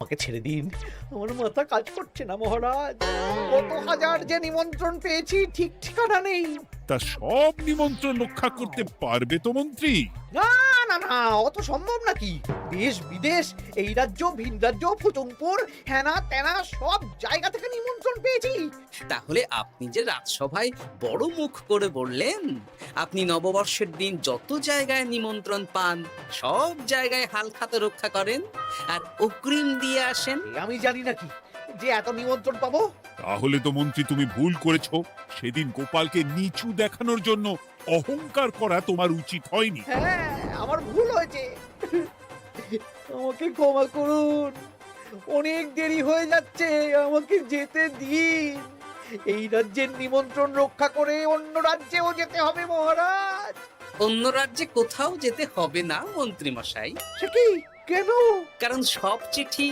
আমাকে ছেড়ে দিন, আমার মাথা কাজ করছে না মহারাজ। কত হাজার যে নিমন্ত্রণ পেয়েছি, ঠিক ঠিকানা নেই। তা সব নিমন্ত্রণ রক্ষা করতে পারবে তো মন্ত্রী? না না না, অত সম্ভব নাকি? দেশ বিদেশ, এই রাজ্য ভিন রাজ্য, ফুচুংপুর, হ্যানা ত্যানা সব জায়গা থেকে নিমন্ত্রণ পেয়েছি। তাহলে আপনি যে রাজসভায় বড় মুখ করে বললেন আপনি নববর্ষের দিন যত জায়গায় নিমন্ত্রণ পান সব জায়গায় হালখাতা রক্ষা করেন আর অগ্রিম দিয়ে আসেন। এ আমি জানি নাকি যে এত নিমন্ত্রণ পাবো? তাহলে তো মন্ত্রী তুমি ভুল করেছো। সেদিন গোপালকে নিচু দেখানোর জন্য অহংকার করা তোমার উচিত হয়নি। হ্যাঁ, আমার ভুল হয়েছে। আমাকে ক্ষমা করুন, অনেক দেরি হয়ে যাচ্ছে, আমাকে যেতে দিন। এই রাজ্যের নিমন্ত্রণ রক্ষা করে অন্য রাজ্যেও যেতে হবে মহারাজ। অন্য রাজ্যে কোথাও যেতে হবে না মন্ত্রী মশাই, সে কি? কেন? কারণ সব চিঠি